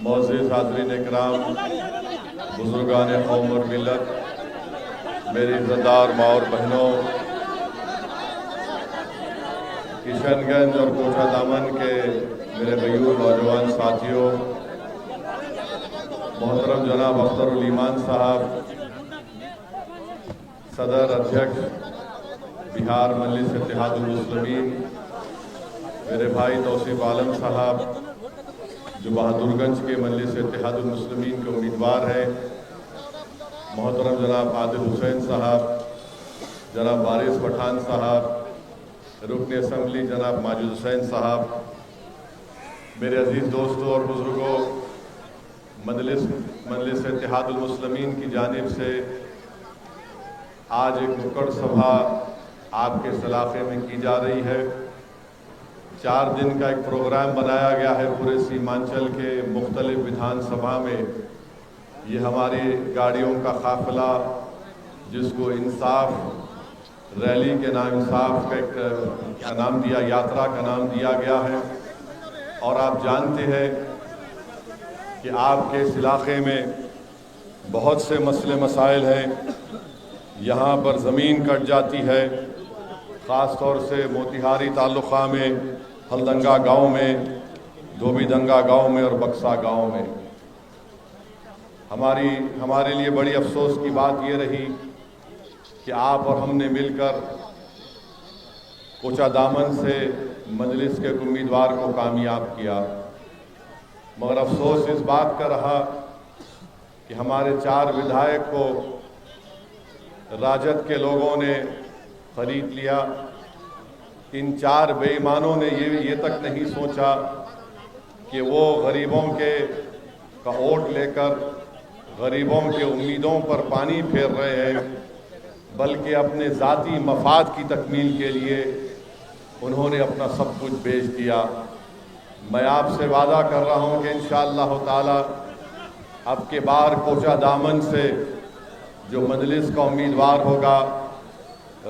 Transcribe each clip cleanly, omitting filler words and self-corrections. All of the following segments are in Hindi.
मोअज़्ज़िज़ हाज़रीन इकराम, बुज़ुर्गान कौम और मिल्लत, मेरी इज़्ज़तदार माँ और बहनों, किशनगंज और कोटा दामन के मेरे भैयों नौजवान साथियों, मोहतरम जनाब अख्तरुल ईमान साहब, सदर अध्यक्ष बिहार मजलिस इत्तेहादुल मुस्लिमीन, मेरे भाई तौसीफ आलम साहब जो बहादुरगंज के मजलिस इत्तेहादुल मुस्लिमीन के उम्मीदवार हैं, मोहतरम जनाब आदिल हुसैन साहब, जनाब वारिस पठान साहब, रुकन असम्बली जनाब माजिद हुसैन साहब, मेरे अजीज़ दोस्तों और बुज़ुर्गों, मजलिस इत्तेहादुल मुस्लिमीन की जानिब से आज एक नुक्कड़ सभा आपके इस इलाक़े में की जा रही है। 4 दिन का एक प्रोग्राम बनाया गया है पूरे सीमांचल के मुख्तलिफ विधानसभा में। ये हमारी गाड़ियों का काफ़िला जिसको इंसाफ रैली के नाम, इंसाफ का नाम दिया, यात्रा का नाम दिया गया है। और आप जानते हैं कि आपके इस इलाक़े में बहुत से मसले मसाइल हैं। यहाँ पर ज़मीन कट जाती है, ख़ास तौर से मोतिहारी ताल्लुक़ा में हलदंगा गांव में, धोबीदंगा गांव में और बक्सा गांव में। हमारे लिए बड़ी अफसोस की बात ये रही कि आप और हमने मिलकर कोचा दामन से मजलिस के उम्मीदवार को कामयाब किया, मगर अफसोस इस बात का रहा कि हमारे 4 विधायक को राजद के लोगों ने खरीद लिया। इन 4 बेईमानों ने ये तक नहीं सोचा कि वो गरीबों का वोट लेकर गरीबों के उम्मीदों पर पानी फेर रहे हैं, बल्कि अपने ज़ाती मफाद की तकमील के लिए उन्होंने अपना सब कुछ बेच दिया। मैं आपसे वादा कर रहा हूं कि इंशाअल्लाह ताला अब के बार कोचा दामन से जो मजलिस का उम्मीदवार होगा,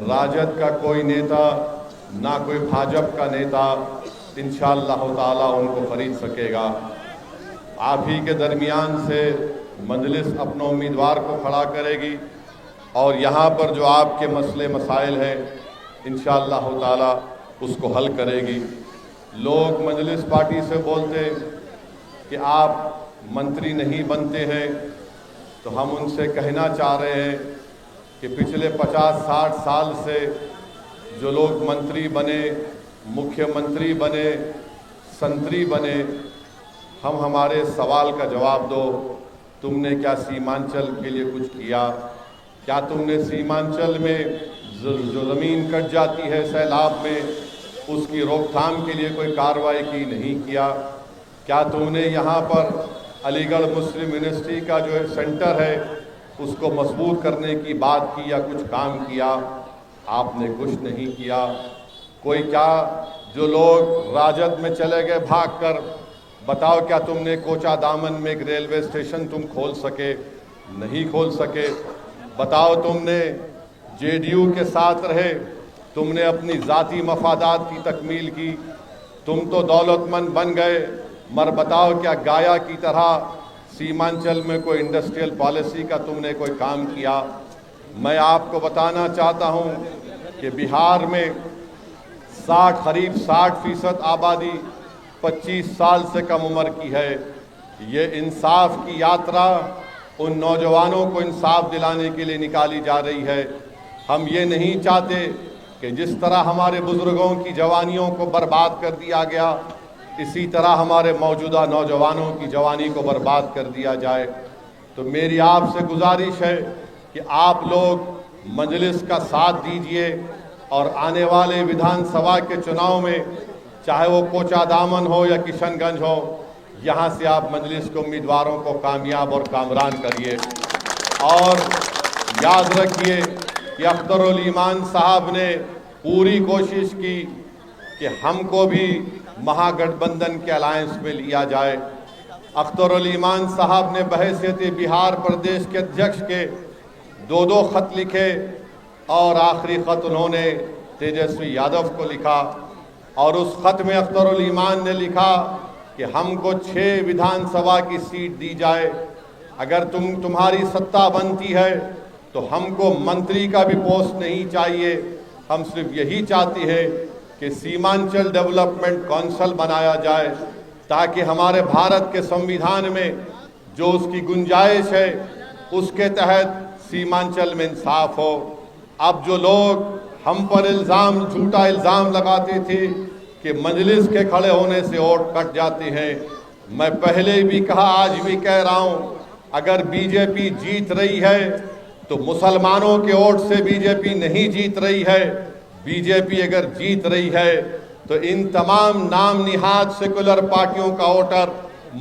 राजद का कोई नेता ना कोई भाजपा का नेता इंशाअल्लाह ताला उनको खरीद सकेगा। आप ही के दरमियान से मजलिस अपना उम्मीदवार को खड़ा करेगी और यहाँ पर जो आपके मसले मसाइल हैं इंशाअल्लाह ताला उसको हल करेगी। लोग मजलिस पार्टी से बोलते कि आप मंत्री नहीं बनते हैं, तो हम उनसे कहना चाह रहे हैं कि पिछले 50-60 साल से जो लोग मंत्री बने, मुख्यमंत्री बने, संतरी बने, हमारे सवाल का जवाब दो। तुमने क्या सीमांचल के लिए कुछ किया? क्या तुमने सीमांचल में जो ज़मीन कट जाती है सैलाब में, उसकी रोकथाम के लिए कोई कार्रवाई की? नहीं किया। क्या तुमने यहाँ पर अलीगढ़ मुस्लिम यूनिवर्सिटी का जो सेंटर है उसको मजबूत करने की बात की या कुछ काम किया? आपने कुछ नहीं किया। कोई क्या जो लोग राजद में चले गए भागकर, बताओ क्या तुमने कोचा दामन में एक रेलवे स्टेशन तुम खोल सके? नहीं खोल सके। बताओ तुमने जेडीयू के साथ रहे, तुमने अपनी ज़ाती मफादात की तकमील की, तुम तो दौलतमंद बन गए, मगर बताओ क्या गाया की तरह सीमांचल में कोई इंडस्ट्रियल पॉलिसी का तुमने कोई काम किया? मैं आपको बताना चाहता हूं कि बिहार में करीब 60% आबादी 25 साल से कम उम्र की है। ये इंसाफ की यात्रा उन नौजवानों को इंसाफ दिलाने के लिए निकाली जा रही है। हम ये नहीं चाहते कि जिस तरह हमारे बुजुर्गों की जवानियों को बर्बाद कर दिया गया, इसी तरह हमारे मौजूदा नौजवानों की जवानी को बर्बाद कर दिया जाए। तो मेरी आपसे गुजारिश है कि आप लोग मजलिस का साथ दीजिए और आने वाले विधानसभा के चुनाव में, चाहे वो कोचा दामन हो या किशनगंज हो, यहाँ से आप मजलिस के उम्मीदवारों को कामयाब और कामरान करिए। और याद रखिए कि अख्तरुल ईमान साहब ने पूरी कोशिश की कि हमको भी महागठबंधन के अलायंस में लिया जाए। अख्तरुल ईमान साहब ने बहैसियत बिहार प्रदेश के अध्यक्ष के 2 खत लिखे और आखिरी खत उन्होंने तेजस्वी यादव को लिखा। और उस खत में अख्तरुल ईमान ने लिखा कि हमको 6 विधानसभा की सीट दी जाए, अगर तुम्हारी सत्ता बनती है तो हमको मंत्री का भी पोस्ट नहीं चाहिए, हम सिर्फ यही चाहते हैं कि सीमांचल डेवलपमेंट काउंसिल बनाया जाए ताकि हमारे भारत के संविधान में जो उसकी गुंजाइश है उसके तहत सीमांचल में इंसाफ हो। अब जो लोग हम पर झूठा इल्ज़ाम लगाते थे कि मजलिस के खड़े होने से वोट कट जाते हैं, मैं पहले भी कहा आज भी कह रहा हूं, अगर बीजेपी जीत रही है तो मुसलमानों के वोट से बीजेपी नहीं जीत रही है। बीजेपी अगर जीत रही है तो इन तमाम नाम निहाद सेकुलर पार्टियों का वोटर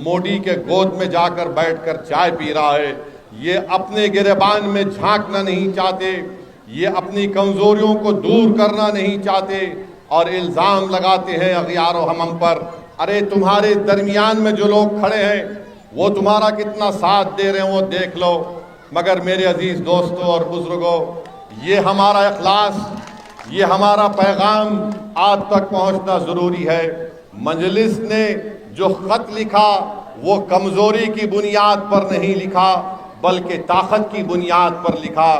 मोदी के गोद में जाकर बैठकर चाय पी रहा है। ये अपने गिरेबान में झांकना नहीं चाहते, ये अपनी कमजोरियों को दूर करना नहीं चाहते और इल्ज़ाम लगाते हैं अगियारो हम पर। अरे तुम्हारे दरमियान में जो लोग खड़े हैं वो तुम्हारा कितना साथ दे रहे हैं वो देख लो। मगर मेरे अजीज दोस्तों और बुजुर्गों, ये हमारा इखलास, ये हमारा पैगाम आप तक पहुंचना जरूरी है। मजलिस ने जो खत लिखा वो कमजोरी की बुनियाद पर नहीं लिखा बल्कि ताकत की बुनियाद पर लिखा।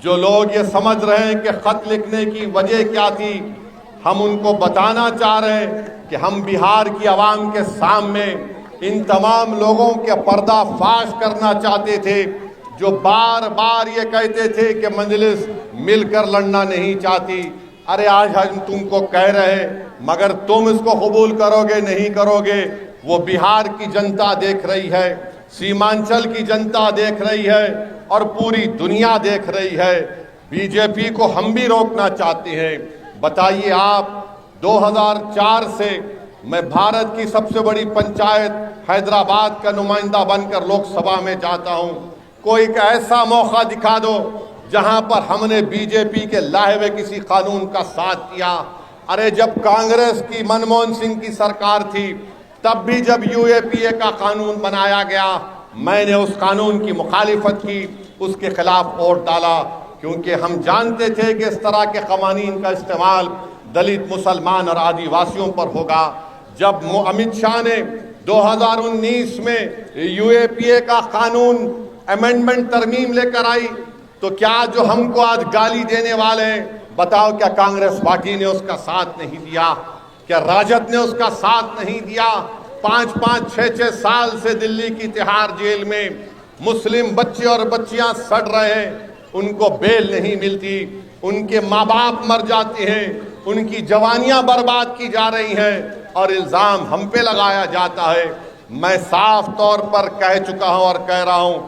जो लोग ये समझ रहे हैं कि खत लिखने की वजह क्या थी, हम उनको बताना चाह रहे हैं कि हम बिहार की आवाम के सामने इन तमाम लोगों के पर्दाफाश करना चाहते थे जो बार बार ये कहते थे कि मजलिस मिलकर लड़ना नहीं चाहती। अरे आज हम तुमको कह रहे हैं, मगर तुम इसको कबूल करोगे नहीं करोगे वो बिहार की जनता देख रही है, सीमांचल की जनता देख रही है और पूरी दुनिया देख रही है। बीजेपी को हम भी रोकना चाहते हैं। बताइए आप, 2004 से मैं भारत की सबसे बड़ी पंचायत हैदराबाद का नुमाइंदा बनकर लोकसभा में जाता हूं। कोई एक ऐसा मौका दिखा दो जहां पर हमने बीजेपी के लाए हुए किसी कानून का साथ दिया। अरे जब कांग्रेस की मनमोहन सिंह की सरकार थी तब भी जब यूएपीए का कानून बनाया गया मैंने उस कानून की मुखालिफत की, उसके खिलाफ वोट डाला, क्योंकि हम जानते थे कि इस तरह के कवानीन का इस्तेमाल दलित, मुसलमान और आदिवासियों पर होगा। जब अमित शाह ने 2019 में यूएपीए का कानून अमेंडमेंट तरमीम लेकर आई तो क्या जो हमको आज गाली देने वाले हैं, बताओ क्या कांग्रेस पार्टी ने उसका साथ नहीं दिया? क्या राजद ने उसका साथ नहीं दिया? 5-5, 6-6 साल से दिल्ली की तिहाड़ जेल में मुस्लिम बच्चे और बच्चियां सड़ रहे हैं, उनको बेल नहीं मिलती, उनके माँ बाप मर जाते हैं, उनकी जवानियां बर्बाद की जा रही हैं और इल्ज़ाम हम पे लगाया जाता है। मैं साफ तौर पर कह चुका हूं और कह रहा हूं,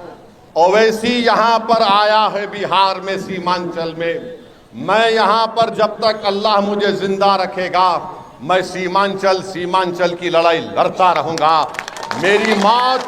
ओवैसी यहां पर आया है बिहार में, सीमांचल में। मैं यहां पर जब तक अल्लाह मुझे जिंदा रखेगा मैं सीमांचल की लड़ाई लड़ता रहूंगा। मेरी मौत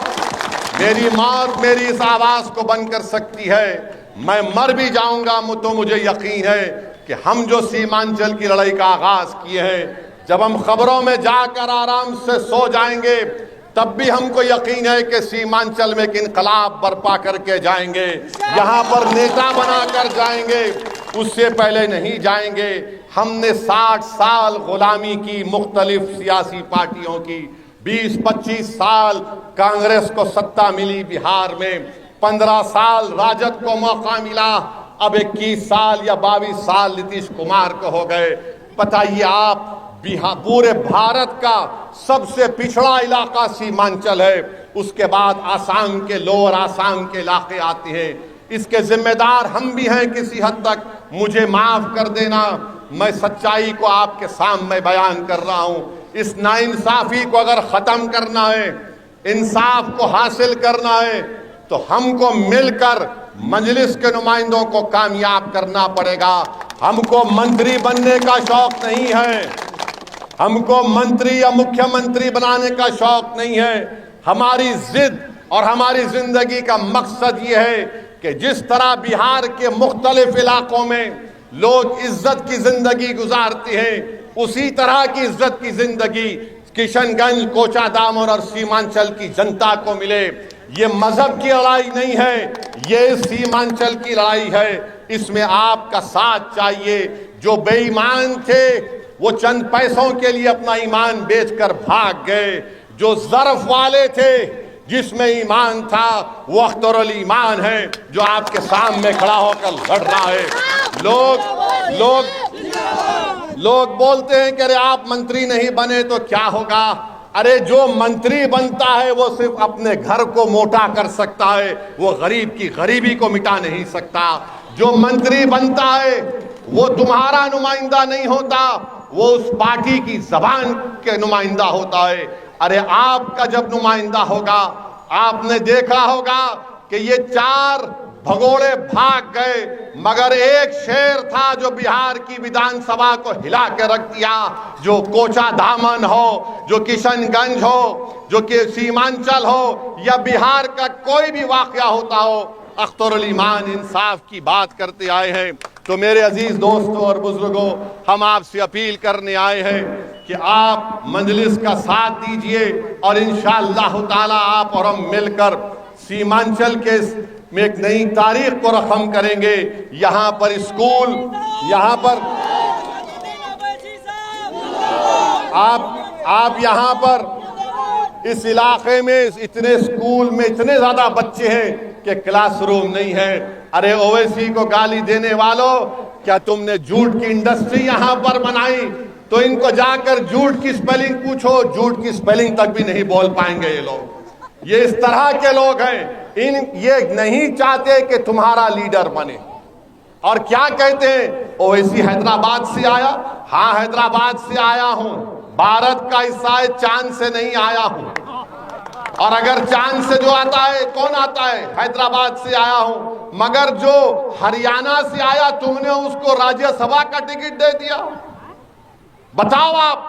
मेरी इस आवाज को बंद कर सकती है। मैं मर भी जाऊंगा तो मुझे यकीन है कि हम जो सीमांचल की लड़ाई का आगाज किए हैं, जब हम खबरों में जाकर आराम से सो जाएंगे तब भी हमको यकीन है कि सीमांचल में एक इनकलाब बर्पा करके जाएंगे, यहाँ पर नेता बनाकर जाएंगे, उससे पहले नहीं जाएंगे। हमने 60 साल गुलामी की मुख्तलिफ सियासी पार्टियों की, 20-25 साल कांग्रेस को सत्ता मिली बिहार में, 15 साल राजद को मौका मिला, अब 21 साल या 22 साल नीतीश कुमार को हो गए। बताइए आप, बिहार पूरे भारत का सबसे पिछड़ा इलाका सीमांचल है, उसके बाद आसाम के, लोअर आसाम के इलाके आते हैं। इसके जिम्मेदार हम भी हैं किसी हद तक, मुझे माफ कर देना, मैं सच्चाई को आपके सामने बयान कर रहा हूं। इस नाइंसाफी को अगर खत्म करना है, इंसाफ को हासिल करना है, तो हमको मिलकर मजलिस के नुमाइंदों को कामयाब करना पड़ेगा। हमको मंत्री बनने का शौक नहीं है, हमको मंत्री या मुख्यमंत्री बनाने का शौक नहीं है। हमारी जिद और हमारी जिंदगी का मकसद ये है कि जिस तरह बिहार के मुख्तलिफ इलाकों में लोग इज्जत की जिंदगी गुजारते हैं, उसी तरह की इज्जत की जिंदगी किशनगंज, कोचादामोर और सीमांचल की जनता को मिले। ये मजहब की लड़ाई नहीं है, ये सीमांचल की लड़ाई है। इसमें आपका साथ चाहिए। जो बेईमान थे वो चंद पैसों के लिए अपना ईमान बेचकर भाग गए, जो ज़र्फ वाले थे, जिसमें ईमान था, वो अख्तरुल ईमान है जो आपके सामने खड़ा होकर लड़ रहा है। लोग बोलते हैं कि अरे आप मंत्री नहीं बने तो क्या होगा। अरे जो मंत्री बनता है वो सिर्फ अपने घर को मोटा कर सकता है, वो गरीब की गरीबी को मिटा नहीं सकता। जो मंत्री बनता है वो तुम्हारा नुमाइंदा नहीं होता, वो उस पार्टी की जबान के नुमाइंदा होता है। अरे आपका जब नुमाइंदा होगा, आपने देखा होगा कि ये 4 भगोड़े भाग गए, मगर एक शेर था जो बिहार की विधानसभा को हिला के रख दिया। जो कोचा दामन हो, जो किशनगंज हो, जो कि सीमांचल हो, या बिहार का कोई भी वाकया होता हो, अख्तरुल ईमान इंसाफ की बात करते आए हैं। तो मेरे अजीज दोस्तों और बुजुर्गों, हम आपसे अपील करने आए हैं कि आप मजलिस का साथ दीजिए और इंशाअल्लाह ताला आप और हम मिलकर सीमांचल के में एक नई तारीख को रकम करेंगे। यहाँ पर स्कूल, यहाँ पर आप यहाँ पर इस इलाके में इतने स्कूल में इतने ज्यादा बच्चे हैं कि क्लासरूम नहीं है। अरे ओवैसी को गाली देने वालों, क्या तुमने जूट की इंडस्ट्री यहाँ पर बनाई? तो इनको जाकर जूट की स्पेलिंग पूछो, जूट की स्पेलिंग तक भी नहीं बोल पाएंगे ये लोग। ये इस तरह के लोग हैं। ये नहीं चाहते कि तुम्हारा लीडर बने। और क्या कहते हैं, ओवैसी हैदराबाद से आया। हाँ, हैदराबाद से आया हूं, भारत का हिस्सा है, चांद से नहीं आया हूं। और अगर चांद से जो आता है, कौन आता है? हैदराबाद से आया हूं। मगर जो हरियाणा से आया, तुमने उसको राज्यसभा का टिकट दे दिया। बताओ आप।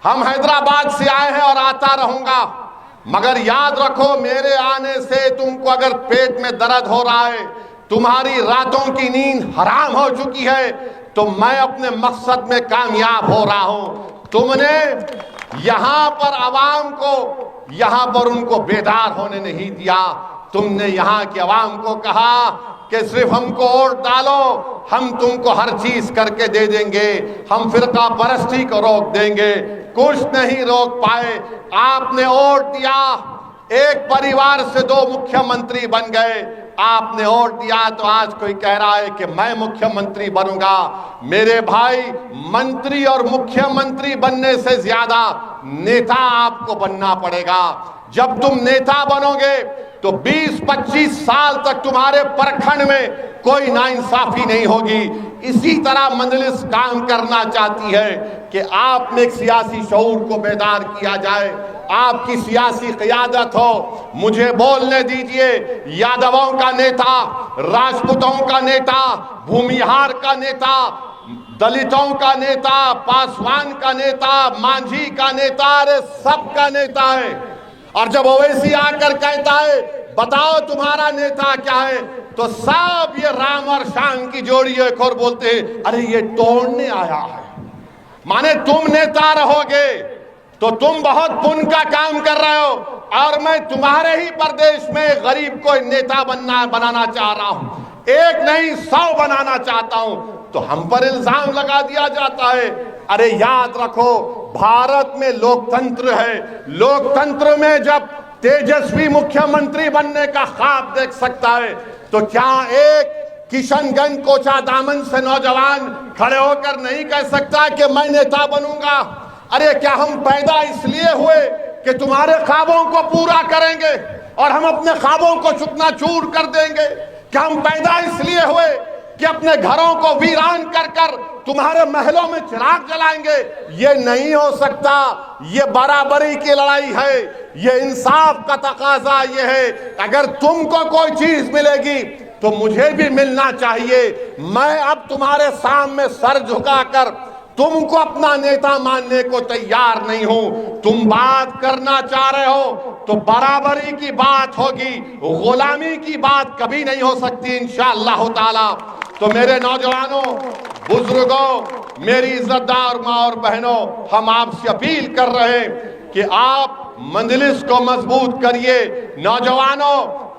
हम हैदराबाद से आए हैं और आता रहूंगा, मगर याद रखो, मेरे आने से तुमको अगर पेट में दर्द हो रहा है, तुम्हारी रातों की नींद हराम हो चुकी है, तो मैं अपने मकसद में कामयाब हो रहा हूं। तुमने यहां पर आवाम को, यहां पर उनको बेदार होने नहीं दिया। तुमने यहां की आवाम को कहा कि सिर्फ हमको वोट डालो, हम तुमको हर चीज करके दे देंगे, हम फिरका परस्ती को रोक देंगे। कुछ नहीं रोक पाए। आपने वोट दिया, एक परिवार से 2 मुख्यमंत्री बन गए। आपने वोट दिया तो आज कोई कह रहा है कि मैं मुख्यमंत्री बनूंगा। मेरे भाई, मंत्री और मुख्यमंत्री बनने से ज्यादा नेता आपको बनना पड़ेगा। जब तुम नेता बनोगे तो 20-25 साल तक तुम्हारे प्रखंड में कोई नाइंसाफी नहीं होगी। इसी तरह मजलिस काम करना चाहती है कि आप में एक सियासी शऊर को बेदार किया जाए, आपकी सियासी क़ियादत हो। मुझे बोलने दीजिए, यादवों का नेता, राजपूतों का नेता, भूमिहार का नेता, दलितों का नेता, पासवान का नेता, मांझी का नेता, अरे सबका नेता है। और जब ओवैसी आकर कहता है बताओ तुम्हारा नेता क्या है, तो सब ये राम और शाम की जोड़ी एक और बोलते हैं अरे ये तोड़ने आया है। माने तुम नेता रहोगे तो तुम बहुत पुण्य का काम कर रहे हो, और मैं तुम्हारे ही प्रदेश में गरीब को नेता बनाना चाह रहा हूं, एक नहीं 100 बनाना चाहता हूं। तो हम पर इल्जाम लगा दिया जाता है। अरे याद रखो, भारत में लोकतंत्र है। लोकतंत्र में जब तेजस्वी मुख्यमंत्री बनने का ख्वाब देख सकता है, तो क्या एक किशनगंज कोचा दामन से नौजवान खड़े होकर नहीं कह सकता कि मैं नेता बनूंगा? अरे क्या हम पैदा इसलिए हुए कि तुम्हारे ख्वाबों को पूरा करेंगे और हम अपने ख्वाबों को चूकना-चूर कर देंगे? क्या हम पैदा इसलिए हुए कि अपने घरों को वीरान कर कर तुम्हारे महलों में चिराग जलाएंगे? ये नहीं हो सकता। ये बराबरी की लड़ाई है, ये इंसाफ का तकाजा ये है। अगर तुमको कोई चीज मिलेगी तो मुझे भी मिलना चाहिए। मैं अब तुम्हारे सामने सर झुकाकर तुमको अपना नेता मानने को तैयार नहीं हूं। तुम बात करना चाह रहे हो तो बराबरी की बात होगी, गुलामी की बात कभी नहीं हो सकती इंशाअल्लाह ताला। तो मेरे नौजवानों, बुजुर्गों, मेरी इज्जतदार माँ और बहनों, हम आपसे अपील कर रहे हैं कि आप मजलिस को मजबूत करिए। नौजवानों,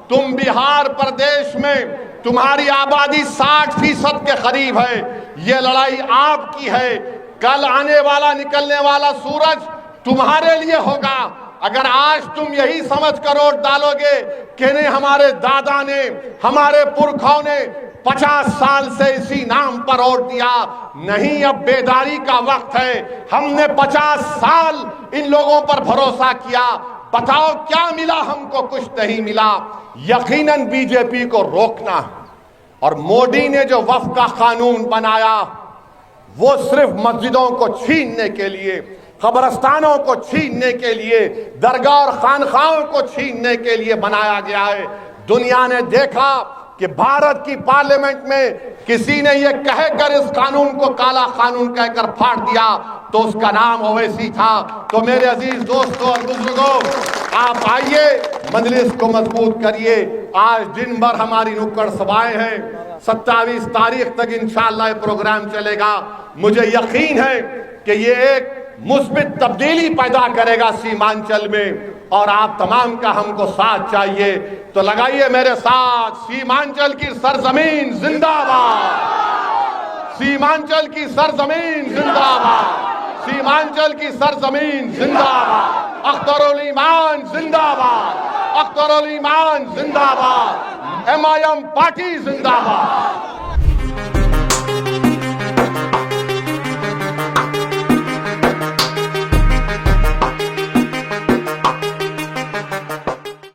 तुम बिहार प्रदेश में तुम्हारी आबादी 60% के करीब है। ये लड़ाई आपकी है। कल आने वाला निकलने वाला सूरज तुम्हारे लिए होगा। अगर आज तुम यही समझ कर वोट डालोगे कि नहीं हमारे दादा ने, हमारे पुरखों ने 50 साल से इसी नाम पर वोट दिया, नहीं, अब बेदारी का वक्त है। हमने 50 साल इन लोगों पर भरोसा किया, बताओ क्या मिला हमको? कुछ नहीं मिला। यकीनन बीजेपी को रोकना है। और मोदी ने जो वक्फ का कानून बनाया वो सिर्फ मस्जिदों को छीनने के लिए, कब्रस्तानों को छीनने के लिए, दरगाह और खानखाहों को छीनने के लिए बनाया गया है। दुनिया ने देखा कि भारत की पार्लियामेंट में किसी ने यह कहकर इस कानून को काला कानून कहकर फाड़ दिया तो उसका नाम ओवैसी था। तो मेरे अजीज दोस्तों और बुजुर्गों, आप आइए, मजलिस को मजबूत करिए। आज दिन भर हमारी नुक्कड़ सभाएं हैं, 27 तारीख तक इंशाअल्लाह ये प्रोग्राम चलेगा। मुझे यकीन है कि ये एक मुस्बित तब्दीली पैदा करेगा सीमांचल में, और आप तमाम का हमको साथ चाहिए। तो लगाइए मेरे साथ, सीमांचल की सरजमीन जिंदाबाद, सीमांचल की सरजमीन जिंदाबाद, सीमांचल की सरजमीन जिंदाबाद, अख्तरुल ईमान जिंदाबाद, अख्तरुल ईमान जिंदाबाद, MIM पार्टी जिंदाबाद।